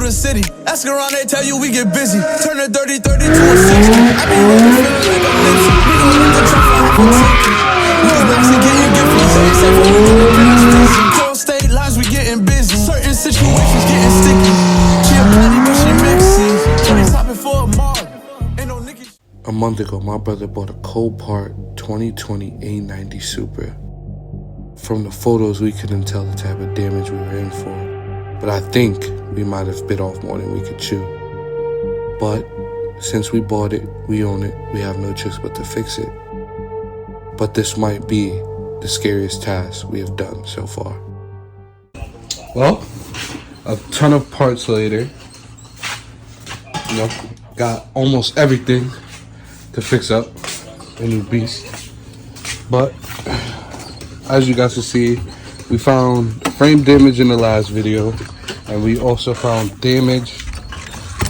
the city. Ask around, they tell you we get busy. Turn a 30-30 to a 60. I be rolling, feeling like I'm Nipsey. We gon' run the track for half a ticket. We was blasting, getting gifted. Say it's safe, we get the pass busy. Cross state lines, we getting busy. Certain situations getting sticky. She a patty, but she mixy. Trying topping for a mob. Ain't no Nicky. A month ago, my brother bought a Copart 2020 A90 Supra. From the photos, we couldn't tell the type of damage we were in for, but I think we might have bit off more than we could chew. But since we bought it, we own it, we have no choice but to fix it. But this might be the scariest task we have done so far. Well, a ton of parts later, got almost everything to fix up the new beast. But as you guys can see, we found frame damage in the last video, and we also found damage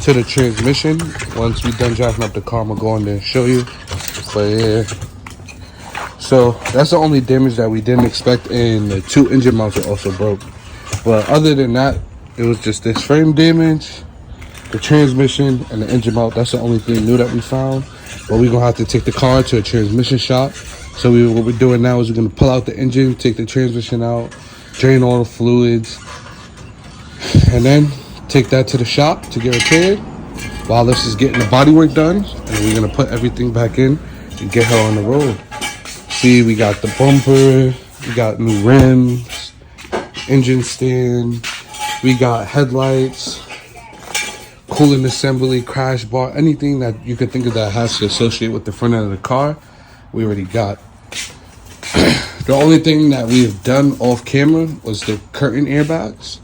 to the transmission. Once we're done driving up the car, I'm gonna go in there and show you. But yeah, so that's the only damage that we didn't expect, and the 2 engine mounts are also broke. But other than that, it was just this frame damage, the transmission, and the engine mount. That's the only thing new that we found. But we're gonna have to take the car to a transmission shop. So what we're doing now is we're gonna pull out the engine, take the transmission out, drain all the fluids, and then take that to the shop to get repaired while this is getting the bodywork done. And we're gonna put everything back in and get her on the road. See, we got the bumper, we got new rims, engine stand, we got headlights, cooling assembly, crash bar, anything that you could think of that has to associate with the front end of the car, we already got. The only thing that we have done off camera was the curtain airbags.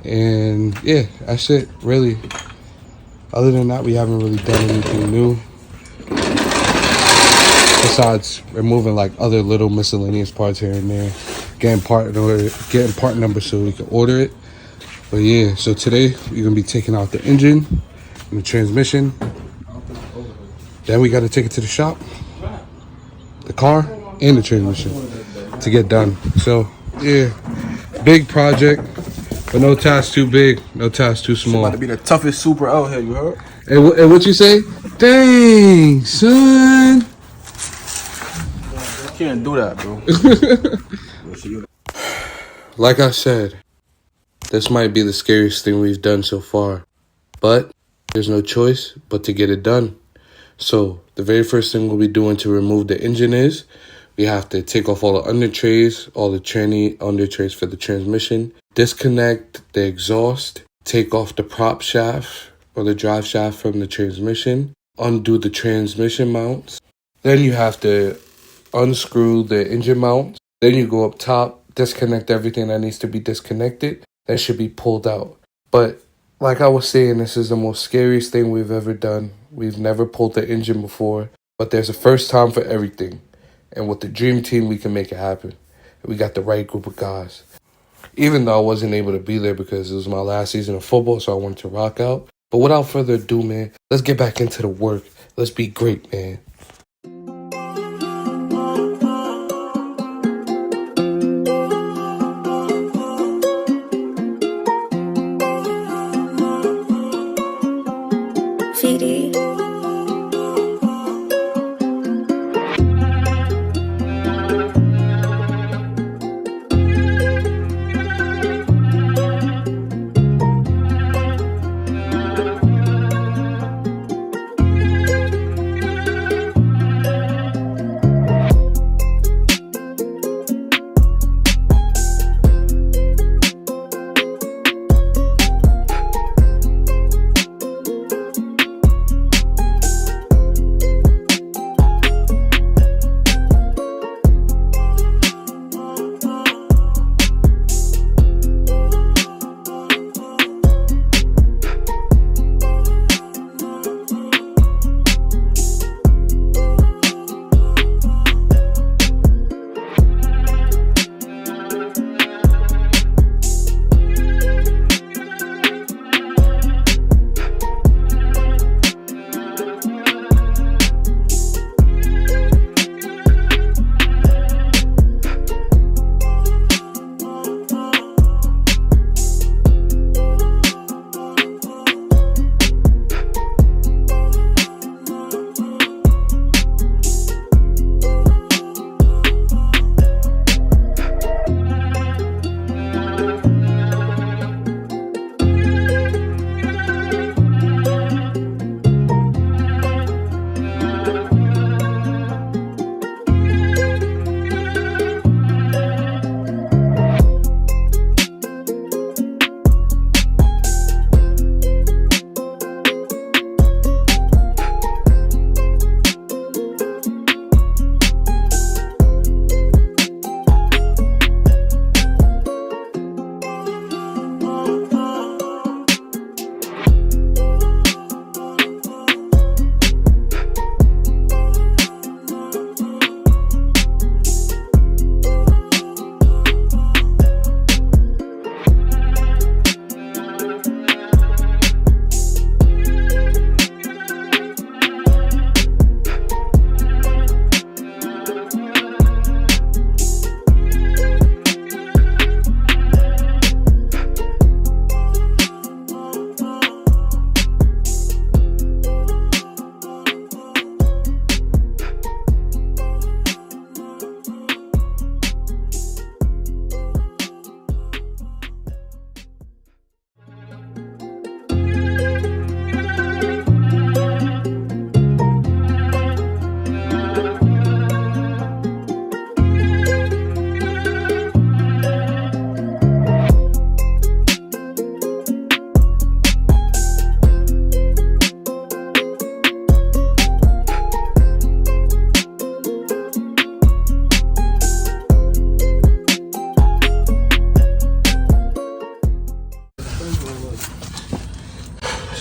And yeah, that's it, really. Other than that, we haven't really done anything new. Besides removing like other little miscellaneous parts here and there. Getting part number so we can order it. But yeah, so today we're gonna be taking out the engine and the transmission. Then we gotta take it to the shop, the car and the transmission to get done. So yeah, big project, but no task too big, no task too small. It's about to be the toughest Supra out here, you heard? And what you say? Dang, son. You can't do that, bro. Like I said, this might be the scariest thing we've done so far, but there's no choice but to get it done. So the very first thing we'll be doing to remove the engine is we have to take off all the under trays, all the tranny under trays for the transmission, disconnect the exhaust, take off the prop shaft or the drive shaft from the transmission, undo the transmission mounts. Then you have to unscrew the engine mount. Then you go up top, disconnect everything that needs to be disconnected. That should be pulled out. But like I was saying, this is the most scariest thing we've ever done. We've never pulled the engine before, but there's a first time for everything. And with the dream team, we can make it happen. We got the right group of guys. Even though I wasn't able to be there because it was my last season of football, so I wanted to rock out. But without further ado, man, let's get back into the work. Let's be great, man.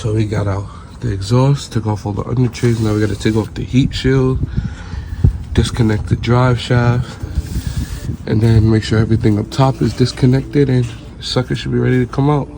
So we got out the exhaust, took off all the under trays. Now we got to take off the heat shield, disconnect the drive shaft, and then make sure everything up top is disconnected, and the sucker should be ready to come out.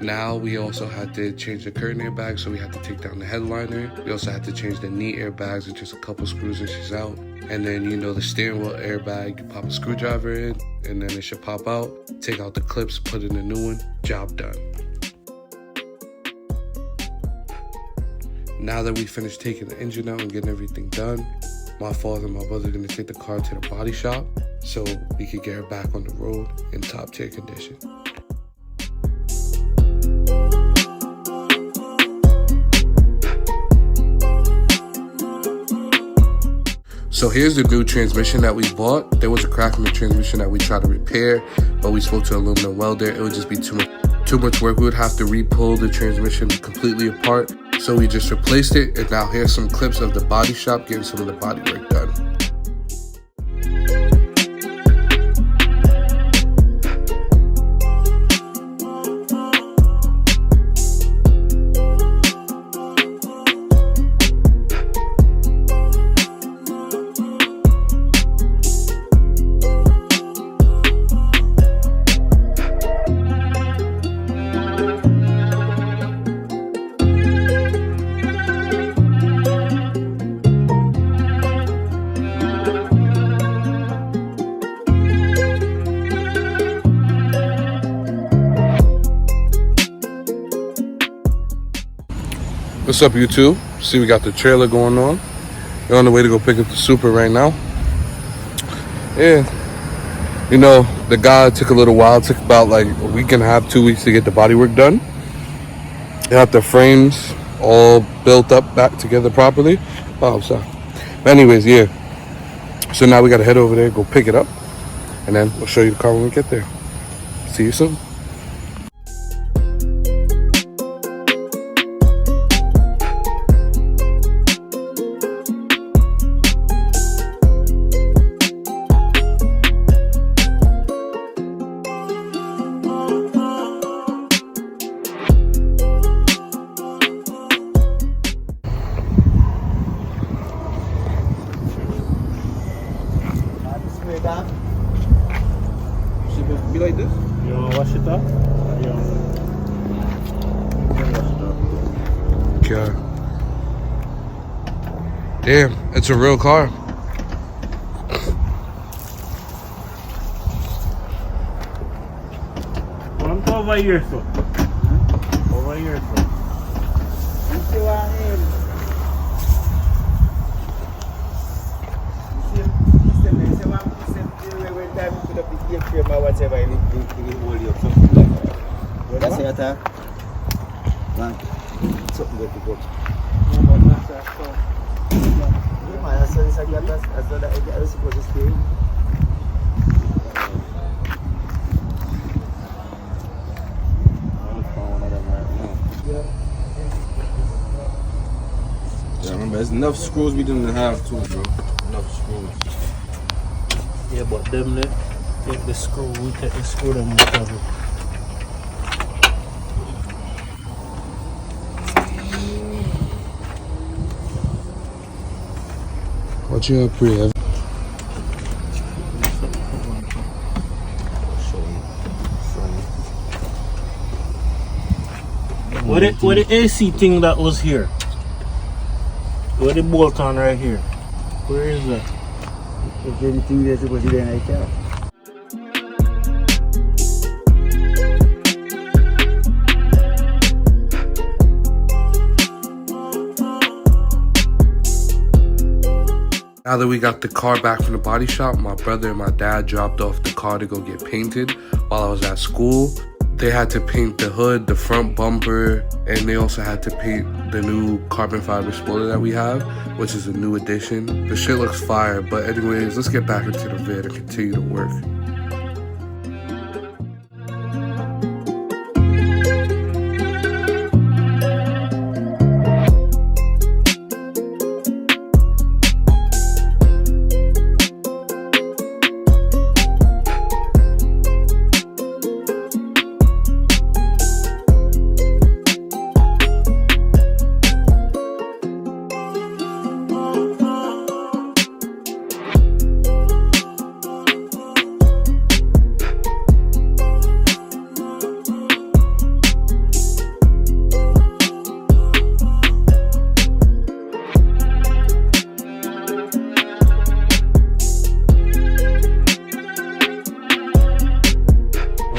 Now we also had to change the curtain airbag, so we had to take down the headliner. We also had to change the knee airbags and just a couple screws and she's out. And then, you know, the steering wheel airbag, you pop a screwdriver in and then it should pop out. Take out the clips, put in a new one, job done. Now that we finished taking the engine out and getting everything done, my father and my brother are gonna take the car to the body shop so we could get her back on the road in top tier condition. So here's the new transmission that we bought. There was a crack in the transmission that we tried to repair, but we spoke to an aluminum welder. It would just be too much work. We would have to re-pull the transmission completely apart. So we just replaced it, and now here's some clips of the body shop getting some of the body work done. What's up, YouTube? See, we got the trailer going on. We're on the way to go pick up the Supra right now. Yeah, you know, the guy took a little while. It took about like a week and a half, 2 weeks to get the bodywork done. They got the frames all built up back together properly. Oh, I'm sorry. But anyways, yeah. So now we got to head over there, go pick it up, and then we'll show you the car when we get there. See you soon. Be like this? You wanna wash it up? God. Damn, it's a real car. Come over here, sir. Over here, sir. You see what I mean? Whatever you hold you up, something like that. That's the attack. Man, something good to go. You man, that's what it's like that. That's what I was supposed to stay. Yeah, remember, there's enough screws we didn't have too, bro. Enough screws. Yeah, but them there, take the screw, we take the screw them we cover. What you up here? What the AC thing that was here? Where the bolt on right here? Where is that? If anything they're supposed to do like that. Now that we got the car back from the body shop, my brother and my dad dropped off the car to go get painted while I was at school. They had to paint the hood, the front bumper, and they also had to paint the new carbon fiber spoiler that we have, which is a new addition. The shit looks fire, but anyways, let's get back into the vid and continue to work.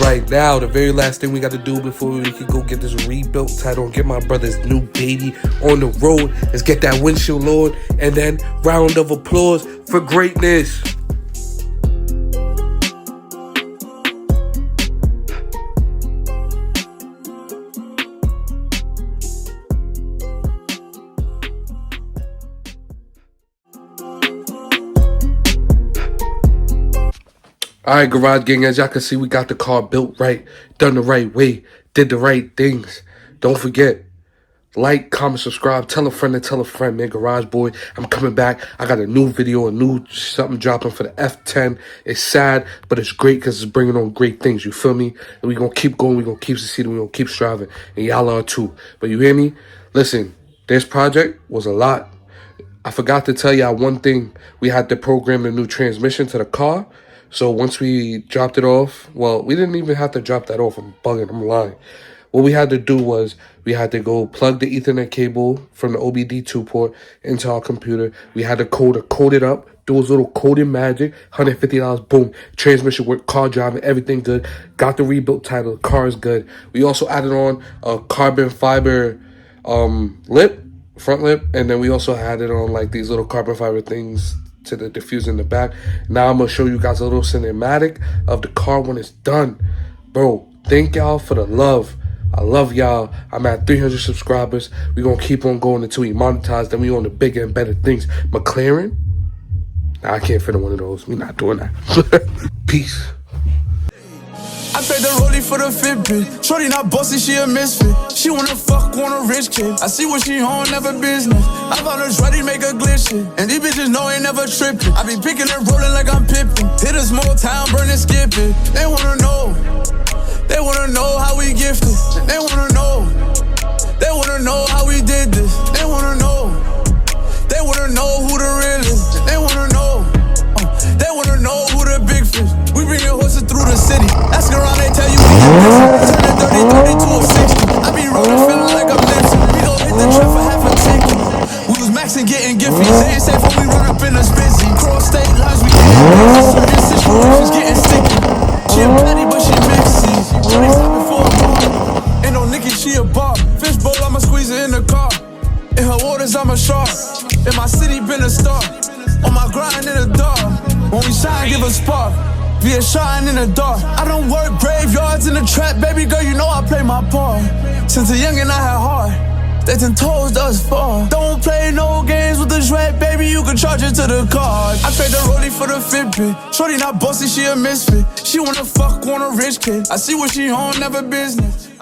right now. The very last thing we got to do before we can go get this rebuilt title and get my brother's new baby on the road is get that windshield lowered, and then round of applause for greatness. Alright, Garage Gang, as y'all can see, we got the car built right, done the right way, did the right things. Don't forget, like, comment, subscribe, tell a friend to tell a friend, man. Garage Boy, I'm coming back. I got a new video, a new something dropping for the F10. It's sad, but it's great because it's bringing on great things, you feel me? And we going to keep going, we going to keep succeeding, we going to keep striving. And y'all are too. But you hear me? Listen, this project was a lot. I forgot to tell y'all one thing. We had to program the new transmission to the car. So once we dropped it off, well, we didn't even have to drop that off. I'm bugging, I'm lying. What we had to do was we had to go plug the Ethernet cable from the OBD2 port into our computer. We had to code it up, do a little coding magic, $150, boom, transmission work, car driving, everything good. Got the rebuilt title, the car is good. We also added on a carbon fiber lip, front lip, and then we also added on like these little carbon fiber things to the diffuser in the back. Now I'm gonna show you guys a little cinematic of the car when it's done. Bro, thank y'all for the love. I love y'all. I'm at 300 subscribers. We're gonna keep on going until we monetize. Then we on the bigger and better things. McLaren? Nah, I can't fit in one of those. We not doing that. Peace. I paid the rollie for the Fitbit. Shorty not bossy, she a misfit. She wanna fuck on a rich kid. I see what she on, never business. I found her ready, make her glitch it. And these bitches know ain't never tripping. I be picking and rolling like I'm Pippin. Hit a small town, burn and skip it. They wanna know. They wanna know how we gifted. They wanna know. They wanna know how we did this. They wanna know. They wanna know who the real is. They wanna know. They wanna know who the big fish. We bringin' horses through the city. Ask around, they tell you we get busy. Turn a 30 to a 60. I be rolling, feeling like I'm Nipsey. We gon' hit the trap for half a ticket. We was maxing, getting gifty. Saying safe when we run up in us busy. Cross state lines, we getting busy. Certain situations getting sticky. She a baddie, but she mixy. Shorty stopping for a bar. Ain't no Nikki, she a bar. Fishbowl, I'ma squeeze her in the car. In her waters, I'm a shark. In my city, been a star. On my grind in the dark. When we shine, give a spark. Be a shine in the dark. I don't work graveyards in the trap. Baby girl, you know I play my part. Since a youngin' I had heart. They done told us far. Don't play no games with the dread, baby, you can charge it to the card. I paid the rollie for the Fitbit. Shorty not bossy, she a misfit. She wanna fuck on a rich kid. I see what she on, never business.